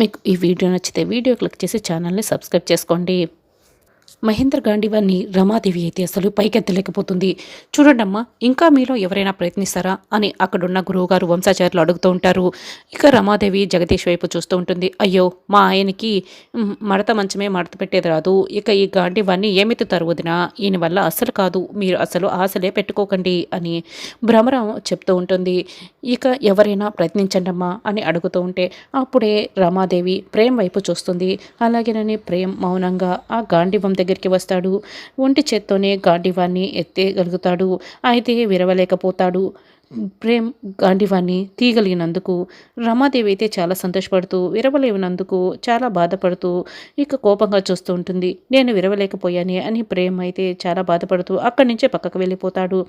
మీకు ఈ వీడియో నచ్చితే వీడియో క్లిక్ చేసి ఛానల్ని సబ్స్క్రైబ్ చేసుకోండి. మహేంద్ర గాంధీవాన్ని రమాదేవి అయితే అసలు పైకెత్తలేకపోతుంది. చూడండమ్మా, ఇంకా మీలో ఎవరైనా ప్రయత్నిస్తారా అని అక్కడున్న గురువుగారు వంశాచార్యులు అడుగుతూ ఉంటారు. ఇక రమాదేవి జగదీష్ వైపు చూస్తూ ఉంటుంది. అయ్యో, మా ఆయనకి మడత మంచమే మడత పెట్టేది రాదు, ఇక ఈ గాంధీవాన్ని ఏమెత్తుతారు వదినా, ఈయన వల్ల అస్సలు కాదు, మీరు అసలు ఆశలే పెట్టుకోకండి అని భ్రమరం చెప్తూ ఉంటుంది. ఇక ఎవరైనా ప్రయత్నించండమ్మా అని అడుగుతూ ఉంటే అప్పుడే రమాదేవి ప్రేమ్ వైపు చూస్తుంది. అలాగేనని ప్రేమ్ మౌనంగా ఆ గాంధీవం దగ్గరికి వస్తాడు. ఒంటి చేత్తోనే గాంధీవాన్ని ఎత్తేగలుగుతాడు, అయితే విరవలేకపోతాడు. ప్రేమ్ గాంధీవాన్ని తీయగలిగినందుకు రమాదేవి అయితే చాలా సంతోషపడుతూ, విరవలేనందుకు చాలా బాధపడుతూ ఇక కోపంగా చూస్తూ ఉంటుంది. నేను విరవలేకపోయానే అని ప్రేమ్ అయితే చాలా బాధపడుతూ అక్కడి నుంచే పక్కకు వెళ్ళిపోతాడు.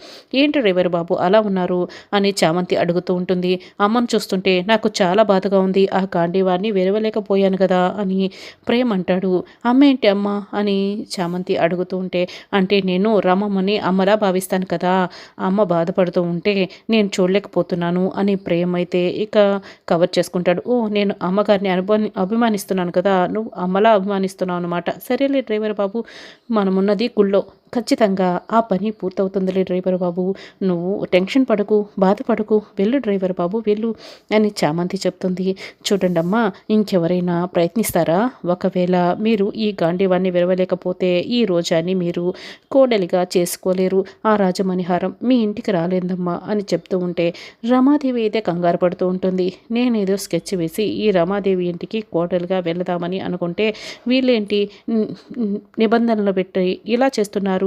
ఏంటి డ్రైవర్ బాబు అలా ఉన్నారు అని చామంతి అడుగుతూ ఉంటుంది. అమ్మను చూస్తుంటే నాకు చాలా బాధగా ఉంది, ఆ గాంధీవాన్ని విరవలేకపోయాను కదా అని ప్రేమ్ అంటాడు. అమ్మ ఏంటి అమ్మ అని చామంతి అడుగుతూ ఉంటే, అంటే నేను రమమ్మని అమ్మలా భావిస్తాను కదా, అమ్మ బాధపడుతూ ఉంటే నేను చూడలేకపోతున్నాను అని ప్రేమ్ అయితే ఇక కవర్ చేసుకుంటాడు. ఓ, నేను అమ్మగారిని అభిమానిస్తున్నాను కదా, నువ్వు అమ్మలా అభిమానిస్తున్నావు అనమాట. సరేలే డ్రైవర్ బాబు, మనమున్నది గుళ్ళో, ఖచ్చితంగా ఆ పని పూర్తవుతుందిలే డ్రైవర్ బాబు, నువ్వు టెన్షన్ పడకు, బాధపడకు, వెళ్ళు డ్రైవర్ బాబు వెళ్ళు అని చామంతి చెప్తుంది. చూడండమ్మా, ఇంకెవరైనా ప్రయత్నిస్తారా? ఒకవేళ మీరు ఈ గాంధీవాన్ని విరవలేకపోతే ఈ రోజాన్ని మీరు కోడలిగా చేసుకోలేరు, ఆ రాజమణిహారం మీ ఇంటికి రాలేదమ్మా అని చెప్తూ ఉంటే రమాదేవి అయితే కంగారు పడుతూ ఉంటుంది. నేనేదో స్కెచ్ వేసి ఈ రమాదేవి ఇంటికి కోడలుగా వెళదామని అనుకుంటే వీళ్ళేంటి నిబంధనలు పెట్టి ఇలా చేస్తున్నారు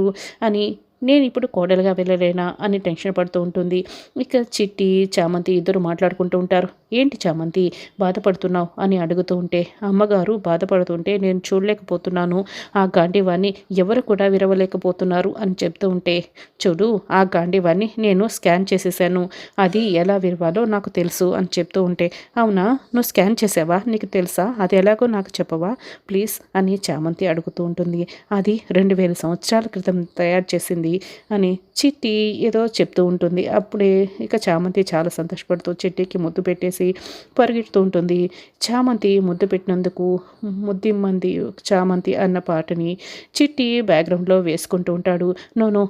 అని నేను ఇప్పుడు కోడలుగా వెళ్ళలేనా అని టెన్షన్ పడుతూ ఉంటుంది. ఇక చిట్టి చామంతి ఇద్దరు మాట్లాడుకుంటూ ఉంటారు. ఏంటి చామంతి బాధపడుతున్నావు అని అడుగుతూ ఉంటే, అమ్మగారు బాధపడుతుంటే నేను చూడలేకపోతున్నాను, ఆ గాంధీవాన్ని ఎవరు కూడా విరవలేకపోతున్నారు అని చెప్తూ ఉంటే, చూడు ఆ గాంధీవాన్ని నేను స్కాన్ చేసేసాను, అది ఎలా విరవాలో నాకు తెలుసు అని చెప్తూ ఉంటే, అవునా నువ్వు స్కాన్ చేసావా, నీకు తెలుసా, అది ఎలాగో నాకు చెప్పవా ప్లీజ్ అని చామంతి అడుగుతూ ఉంటుంది. అది 2000 సంవత్సరాల క్రితం తయారు చేసింది అని చిట్టి ఏదో చెప్తూ ఉంటుంది. అప్పుడే ఇక చామంతి చాలా సంతోషపడుతూ చిట్టికి ముద్దు పెట్టేసి పరిగెడుతూ ఉంటుంది. చామంతి ముద్దు పెట్టినందుకు ముద్దిమ్మంది చామంతి అన్న పాటని చిట్టి బ్యాక్గ్రౌండ్లో వేసుకుంటూ ఉంటాడు. No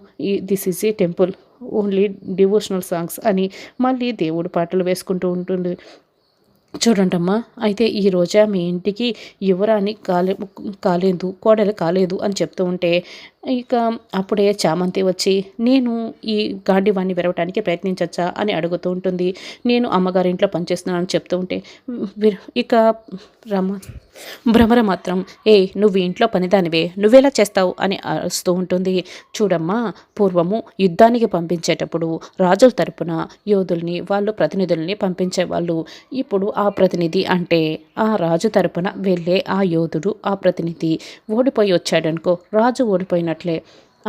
this is a temple, only devotional songs అని మళ్ళీ దేవుడు పాటలు వేసుకుంటూ ఉంటుంది. చూడండమ్మా, అయితే ఈ రోజా మీ ఇంటికి యువరాణి కాలేదు, కోడలు కాలేదు అని చెప్తూ ఉంటే ఇక అప్పుడే చామంతి వచ్చి నేను ఈ గాంధీవాన్ని విరవటానికి ప్రయత్నించచ్చా అని అడుగుతూ ఉంటుంది. నేను అమ్మగారింట్లో పనిచేస్తున్నానని చెప్తూ ఉంటే ఇక భ్రమర మాత్రం నువ్వు ఇంట్లో పనిదానివే, నువ్వెలా చేస్తావు అని అరుస్తూ ఉంటుంది. చూడమ్మా, పూర్వము యుద్ధానికి పంపించేటప్పుడు రాజుల తరపున యోధుల్ని వాళ్ళు ప్రతినిధుల్ని పంపించేవాళ్ళు. ఇప్పుడు ఆ ప్రతినిధి అంటే ఆ రాజు తరపున వెళ్ళే ఆ యోధుడు, ఆ ప్రతినిధి ఓడిపోయి వచ్చాడనుకో, రాజు ఓడిపోయినట్లే.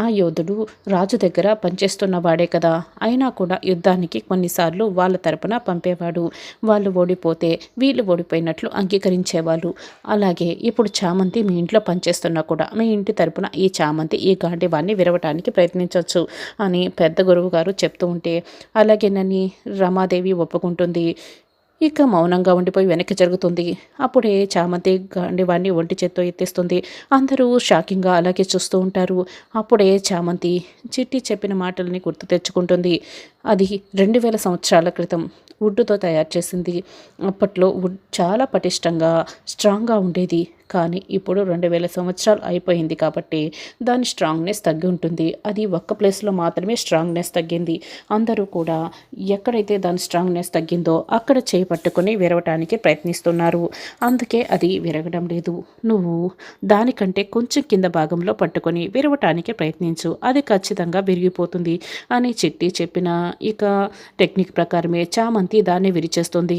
ఆ యోధుడు రాజు దగ్గర పనిచేస్తున్న వాడే కదా, అయినా కూడా యుద్ధానికి కొన్నిసార్లు వాళ్ళ తరపున పంపేవాడు. వాళ్ళు ఓడిపోతే వీళ్ళు ఓడిపోయినట్లు అంగీకరించేవాళ్ళు. అలాగే ఇప్పుడు చామంతి మీ ఇంట్లో పనిచేస్తున్నా కూడా మీ ఇంటి తరపున ఈ చామంతి ఈ గాంధీవాన్ని విరవటానికి ప్రయత్నించవచ్చు అని పెద్ద గురువు గారు చెప్తూ ఉంటే అలాగేనని రమాదేవి ఒప్పుకుంటుంది. ఇక మౌనంగా ఉండిపోయి వెనక్కి జరుగుతుంది. అప్పుడే చామంతి గాంధీవాన్ని ఒంటి చేత్తో ఎత్తేస్తుంది. అందరూ షాకింగ్గా అలాగే చూస్తూ ఉంటారు. అప్పుడే చామంతి చిట్టి చెప్పిన మాటల్ని గుర్తు తెచ్చుకుంటుంది. అది 2000 సంవత్సరాల క్రితం వుడ్తో తయారు చేసింది. అప్పట్లో వుడ్ చాలా పటిష్టంగా స్ట్రాంగ్గా ఉండేది, కానీ ఇప్పుడు 2000 సంవత్సరాలు అయిపోయింది కాబట్టి దాని స్ట్రాంగ్నెస్ తగ్గి ఉంటుంది. అది ఒక్క ప్లేస్లో మాత్రమే స్ట్రాంగ్నెస్ తగ్గింది. అందరూ కూడా ఎక్కడైతే దాని స్ట్రాంగ్నెస్ తగ్గిందో అక్కడ చేయి పట్టుకొని విరవటానికి ప్రయత్నిస్తున్నారు. అందుకే అది విరగడం లేదు. నువ్వు దానికంటే కొంచెం కింద భాగంలో పట్టుకొని విరవటానికి ప్రయత్నించు, అది ఖచ్చితంగా విరిగిపోతుంది అని చిట్టి చెప్పిన ఇక టెక్నిక్ ప్రకారమే చామంతి దాన్ని విరిచేస్తుంది.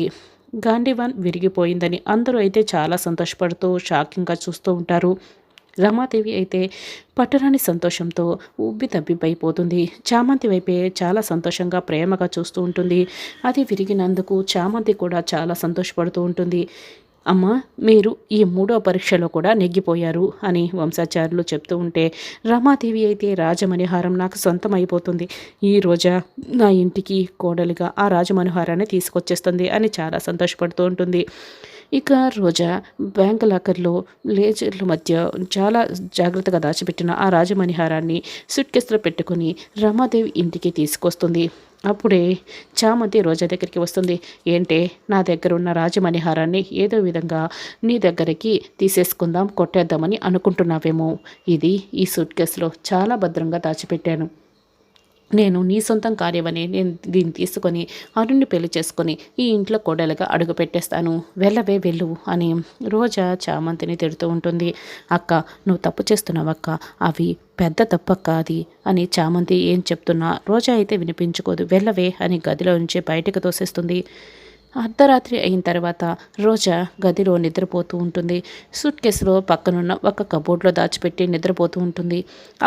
గాంధీవాన్ విరిగిపోయిందని అందరూ అయితే చాలా సంతోషపడుతూ షాకింగ్గా చూస్తూ ఉంటారు. రమాదేవి అయితే పట్టరాని సంతోషంతో ఉబ్బి తబ్బిబ్బైపోతుంది. చామంతి వైపే చాలా సంతోషంగా ప్రేమగా చూస్తూ ఉంటుంది. అది విరిగినందుకు చామంతి కూడా చాలా సంతోషపడుతూ ఉంటుంది. అమ్మ, మీరు ఈ 3వ పరీక్షలో కూడా నెగ్గిపోయారు అని వంశాచార్యులు చెప్తూ ఉంటే రమాదేవి అయితే రాజమణిహారం నాకు సొంతం అయిపోతుంది, ఈ రోజా నా ఇంటికి కోడలిగా ఆ రాజమణిహారాన్ని తీసుకొచ్చేస్తుంది అని చాలా సంతోషపడుతూ ఉంటుంది. ఇక రోజా బ్యాంక్ లాకర్లో లేజర్ల మధ్య చాలా జాగ్రత్తగా దాచిపెట్టిన ఆ రాజమణిహారాన్ని సూట్ కేసులో పెట్టుకుని రమాదేవి ఇంటికి తీసుకొస్తుంది. అప్పుడే చామంతి రోజా దగ్గరికి వస్తుంది. ఏంటే, నా దగ్గర ఉన్న రాజమణిహారాన్ని ఏదో విధంగా నీ దగ్గరికి తీసేసుకుందాం, కొట్టేద్దామని అనుకుంటున్నావేమో. ఇది ఈ సూట్ కేసులో చాలా భద్రంగా దాచిపెట్టాను. నేను నీ సొంతం కార్యమని నేను దీన్ని తీసుకొని అరుణ్ణి పెళ్లి చేసుకొని ఈ ఇంట్లో కోడలుగా అడుగు పెట్టేస్తాను, వెళ్ళవే వెళ్ళు అని రోజా చామంతిని తిడుతూ ఉంటుంది. అక్క, నువ్వు తప్పు చేస్తున్నావు అక్క, అవి పెద్ద తప్పక్క అది అని చామంతి ఏం చెప్తున్నా రోజా అయితే వినిపించుకోదు. వెళ్ళవే అని గదిలో నుంచి బయటకు తోసేస్తుంది. అర్ధరాత్రి అయిన తర్వాత రోజా గదిలో నిద్రపోతూ ఉంటుంది. సూట్ కేసులో పక్కనున్న ఒక కబోర్డ్లో దాచిపెట్టి నిద్రపోతూ ఉంటుంది.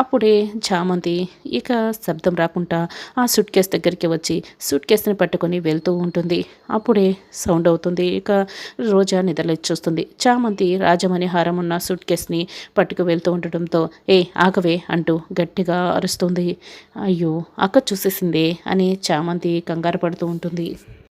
అప్పుడే చామంతి ఇక శబ్దం రాకుండా ఆ సూట్ కేసు దగ్గరికి వచ్చి సూట్ కేసుని పట్టుకొని వెళ్తూ ఉంటుంది. అప్పుడే సౌండ్ అవుతుంది. ఇక రోజా నిద్రలేచి చూస్తుంది. చామంతి రాజమణి హారం ఉన్న సూట్ కేసుని పట్టుకు వెళ్తూ ఉండటంతో ఆగవే అంటూ గట్టిగా అరుస్తుంది. అయ్యో, అక్క చూసేసిందే అని చామంతి కంగారు పడుతూ ఉంటుంది.